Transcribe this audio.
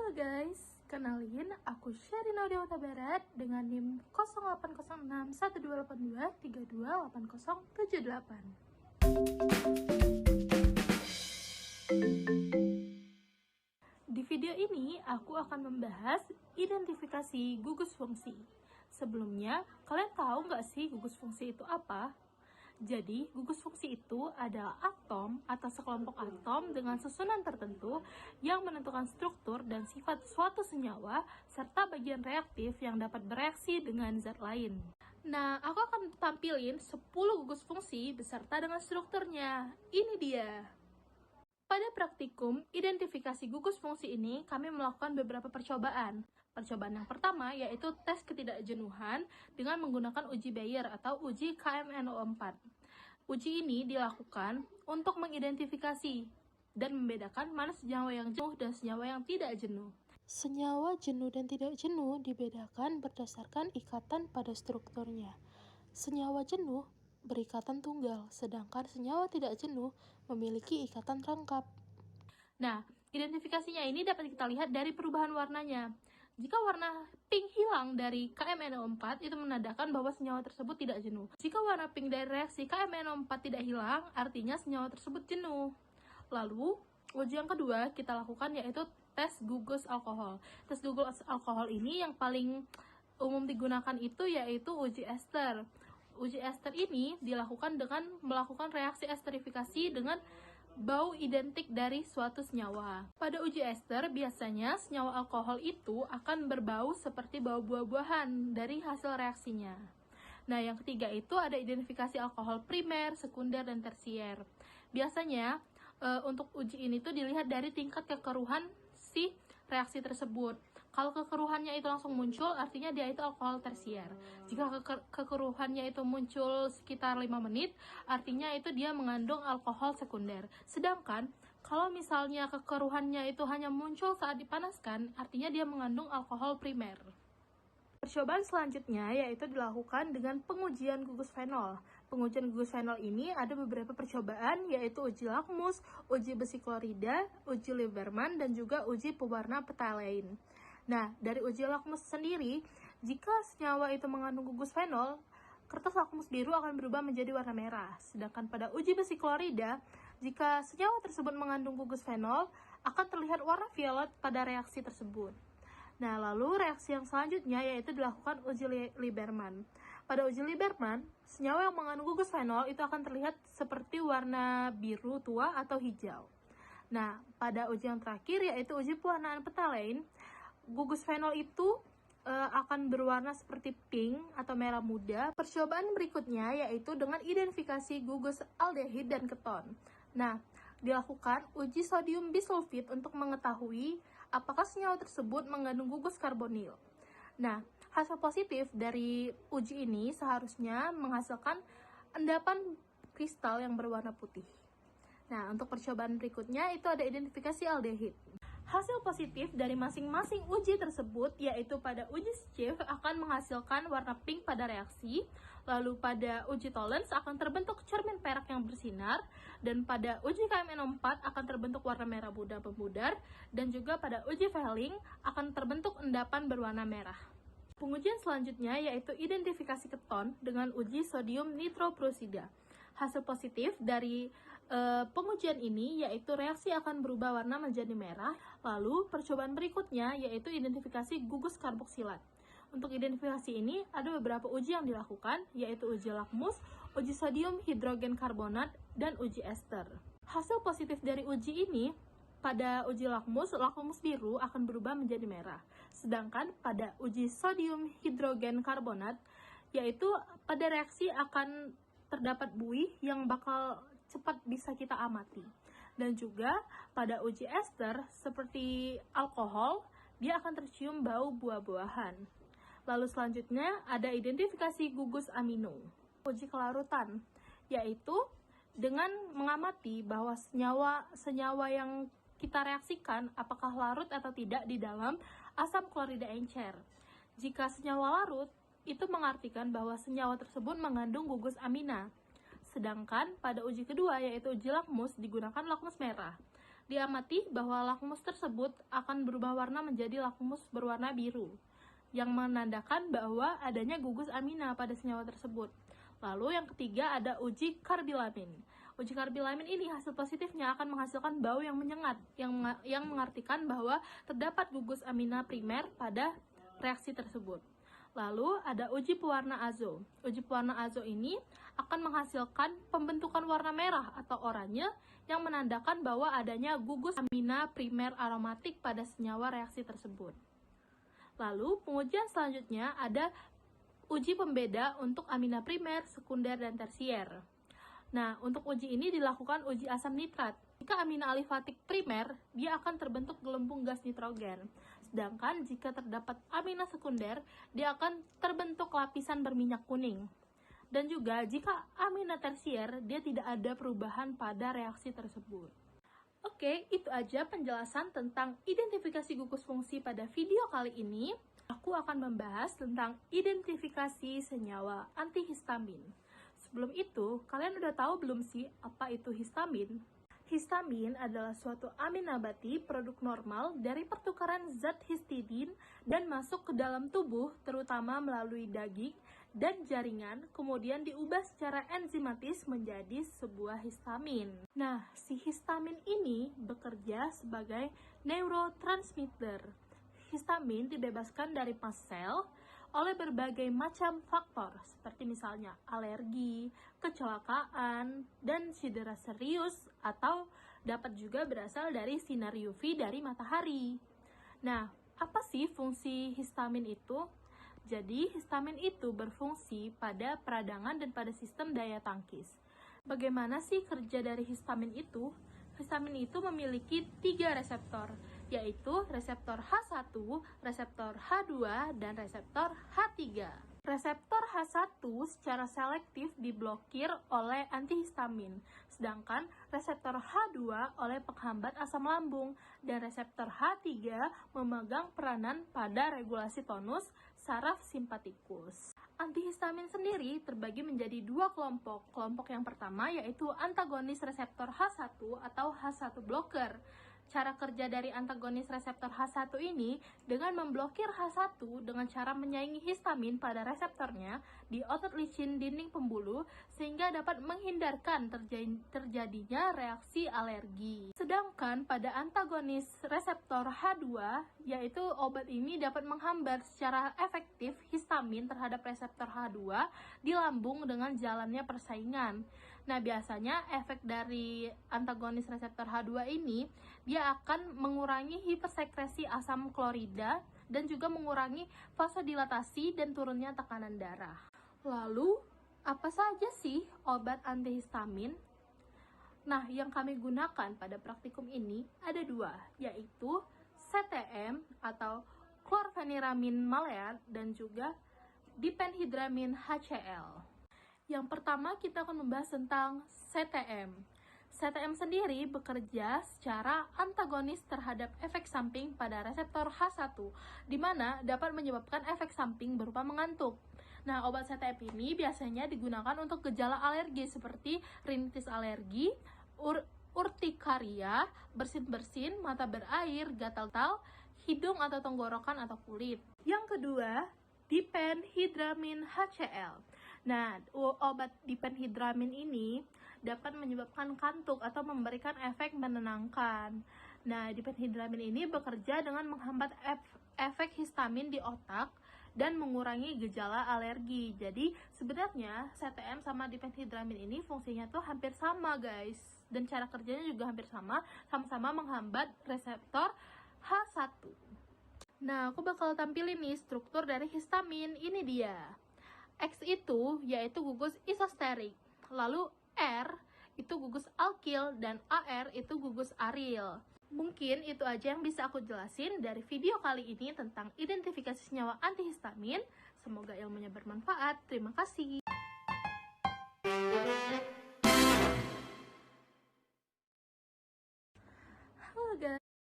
Halo guys, kenalin aku Sherina Dewata Barat dengan NIM 08061282328078. Di video ini aku akan membahas identifikasi gugus fungsi. Sebelumnya, kalian tahu nggak sih gugus fungsi itu apa? Jadi, gugus fungsi itu adalah atom atau sekelompok atom dengan susunan tertentu yang menentukan struktur dan sifat suatu senyawa serta bagian reaktif yang dapat bereaksi dengan zat lain. Nah, aku akan tampilin 10 gugus fungsi beserta dengan strukturnya. Ini dia. Pada praktikum identifikasi gugus fungsi ini, kami melakukan beberapa percobaan. Percobaan yang pertama yaitu tes ketidakjenuhan dengan menggunakan uji Bayer atau uji KMNO4. Uji ini dilakukan untuk mengidentifikasi dan membedakan mana senyawa yang jenuh dan senyawa yang tidak jenuh. Senyawa jenuh dan tidak jenuh dibedakan berdasarkan ikatan pada strukturnya. Senyawa jenuh berikatan tunggal, sedangkan senyawa tidak jenuh memiliki ikatan rangkap. Nah, identifikasinya ini dapat kita lihat dari perubahan warnanya. Jika warna pink hilang dari KMNO4, itu menandakan bahwa senyawa tersebut tidak jenuh. Jika warna pink dari reaksi KMNO4 tidak hilang, artinya senyawa tersebut jenuh. Lalu, uji yang kedua kita lakukan yaitu tes gugus alkohol. Tes gugus alkohol ini yang paling umum digunakan itu yaitu uji ester. Uji ester ini dilakukan dengan melakukan reaksi esterifikasi dengan bau identik dari suatu senyawa. Pada uji ester, biasanya senyawa alkohol itu akan berbau seperti bau buah-buahan dari hasil reaksinya. Nah, yang ketiga itu ada identifikasi alkohol primer, sekunder, dan tersier. Biasanya, untuk uji ini tuh dilihat dari tingkat kekeruhan si reaksi tersebut. Kalau kekeruhannya itu langsung muncul, artinya dia itu alkohol tersier. Jika kekeruhannya itu muncul sekitar 5 menit, artinya itu dia mengandung alkohol sekunder. Sedangkan, kalau misalnya kekeruhannya itu hanya muncul saat dipanaskan, artinya dia mengandung alkohol primer. Percobaan selanjutnya yaitu dilakukan dengan pengujian gugus fenol. Pengujian gugus fenol ini ada beberapa percobaan yaitu uji lakmus, uji besi klorida, uji Lieberman, dan juga uji pewarna phthalein. Nah, dari uji lakmus sendiri, jika senyawa itu mengandung gugus fenol, kertas lakmus biru akan berubah menjadi warna merah. Sedangkan pada uji besi klorida, jika senyawa tersebut mengandung gugus fenol, akan terlihat warna violet pada reaksi tersebut. Nah, lalu reaksi yang selanjutnya yaitu dilakukan uji Lieberman. Pada uji Lieberman, senyawa yang mengandung gugus fenol itu akan terlihat seperti warna biru tua atau hijau. Nah, pada uji yang terakhir yaitu uji pewarnaan phthalein, gugus fenol itu akan berwarna seperti pink atau merah muda. Percobaan berikutnya yaitu dengan identifikasi gugus aldehid dan keton. Nah, dilakukan uji sodium bisulfit untuk mengetahui apakah senyawa tersebut mengandung gugus karbonil. Nah, hasil positif dari uji ini seharusnya menghasilkan endapan kristal yang berwarna putih. Nah, untuk percobaan berikutnya itu ada identifikasi aldehid. Hasil positif dari masing-masing uji tersebut yaitu pada uji Schiff akan menghasilkan warna pink pada reaksi, lalu pada uji Tollens akan terbentuk cermin perak yang bersinar, dan pada uji KMNO4 akan terbentuk warna merah muda pemudar, dan juga pada uji Fehling akan terbentuk endapan berwarna merah. Pengujian selanjutnya yaitu identifikasi keton dengan uji sodium nitroprosida. Hasil positif dari pengujian ini yaitu reaksi akan berubah warna menjadi merah. Lalu percobaan berikutnya yaitu identifikasi gugus karboksilat. Untuk identifikasi ini ada beberapa uji yang dilakukan yaitu uji lakmus, uji sodium hidrogen karbonat, dan uji ester. Hasil positif dari uji ini pada uji lakmus biru akan berubah menjadi merah. Sedangkan pada uji sodium hidrogen karbonat yaitu pada reaksi akan terdapat buih yang bakal cepat bisa kita amati. Dan juga pada uji ester seperti alkohol, dia akan tercium bau buah-buahan. Lalu selanjutnya ada identifikasi gugus amino. Uji kelarutan, yaitu dengan mengamati bahwa senyawa yang kita reaksikan apakah larut atau tidak di dalam asam klorida encer. Jika senyawa larut, itu mengartikan bahwa senyawa tersebut mengandung gugus amina. Sedangkan pada uji kedua yaitu uji lakmus digunakan lakmus merah. Diamati bahwa lakmus tersebut akan berubah warna menjadi lakmus berwarna biru, yang menandakan bahwa adanya gugus amina pada senyawa tersebut. Lalu yang ketiga ada uji karbilamin. Uji karbilamin ini hasil positifnya akan menghasilkan bau yang menyengat, yang mengartikan bahwa terdapat gugus amina primer pada reaksi tersebut. Lalu ada uji pewarna azo. Uji pewarna azo ini akan menghasilkan pembentukan warna merah atau oranye yang menandakan bahwa adanya gugus amina primer aromatik pada senyawa reaksi tersebut. Lalu pengujian selanjutnya ada uji pembeda untuk amina primer, sekunder, dan tersier. Nah, untuk uji ini dilakukan uji asam nitrat. Jika amina alifatik primer, dia akan terbentuk gelembung gas nitrogen. Sedangkan jika terdapat amina sekunder, dia akan terbentuk lapisan berminyak kuning. Dan juga jika amina tersier, dia tidak ada perubahan pada reaksi tersebut. Oke, itu aja penjelasan tentang identifikasi gugus fungsi pada video kali ini. Aku akan membahas tentang identifikasi senyawa antihistamin. Sebelum itu, kalian udah tahu belum sih apa itu histamin? Histamin adalah suatu amin nabati produk normal dari pertukaran zat histidin dan masuk ke dalam tubuh, terutama melalui daging dan jaringan, kemudian diubah secara enzimatis menjadi sebuah histamin. Nah, si histamin ini bekerja sebagai neurotransmitter. Histamin dibebaskan dari mast sel oleh berbagai macam faktor, seperti misalnya alergi, kecelakaan, dan cedera serius, atau dapat juga berasal dari sinar UV dari matahari. Nah, apa sih fungsi histamin itu? Jadi, histamin itu berfungsi pada peradangan dan pada sistem daya tangkis. Bagaimana sih kerja dari histamin itu? Histamin itu memiliki 3 reseptor, yaitu reseptor H1, reseptor H2, dan reseptor H3. Reseptor H1 secara selektif diblokir oleh antihistamin, sedangkan reseptor H2 oleh penghambat asam lambung, dan reseptor H3 memegang peranan pada regulasi tonus saraf simpatikus. Antihistamin sendiri terbagi menjadi 2 kelompok. Kelompok yang pertama yaitu antagonis reseptor H1 atau H1 blocker. Cara kerja dari antagonis reseptor H1 ini dengan memblokir H1 dengan cara menyaingi histamin pada reseptornya di otot licin dinding pembuluh sehingga dapat menghindarkan terjadinya reaksi alergi. Sedangkan pada antagonis reseptor H2, yaitu obat ini dapat menghambat secara efektif histamin terhadap reseptor H2 di lambung dengan jalannya persaingan. Nah, biasanya efek dari antagonis reseptor H2 ini dia akan mengurangi hipersekresi asam klorida dan juga mengurangi vasodilatasi dan turunnya tekanan darah. Lalu, apa saja sih obat antihistamin? Nah, yang kami gunakan pada praktikum ini ada 2, yaitu CTM atau chlorpheniramine maleat dan juga diphenhydramine HCl. Yang pertama kita akan membahas tentang CTM. CTM sendiri bekerja secara antagonis terhadap efek samping pada reseptor H1, di mana dapat menyebabkan efek samping berupa mengantuk. Nah, obat CTM ini biasanya digunakan untuk gejala alergi seperti rinitis alergi, urtikaria, bersin-bersin, mata berair, gatal-gatal, hidung atau tenggorokan atau kulit. Yang kedua, diphenhydramine HCl. Nah, obat diphenhydramine ini dapat menyebabkan kantuk atau memberikan efek menenangkan. Nah, diphenhydramine ini bekerja dengan menghambat efek histamin di otak dan mengurangi gejala alergi. Jadi, sebenarnya CTM sama diphenhydramine ini fungsinya tuh hampir sama, guys. Dan cara kerjanya juga hampir sama, sama-sama menghambat reseptor H1. Nah, aku bakal tampilin nih struktur dari histamin. Ini dia. X itu yaitu gugus isosterik, lalu R itu gugus alkil, dan AR itu gugus aril. Mungkin itu aja yang bisa aku jelasin dari video kali ini tentang identifikasi senyawa antihistamin. Semoga ilmunya bermanfaat. Terima kasih. Halo guys.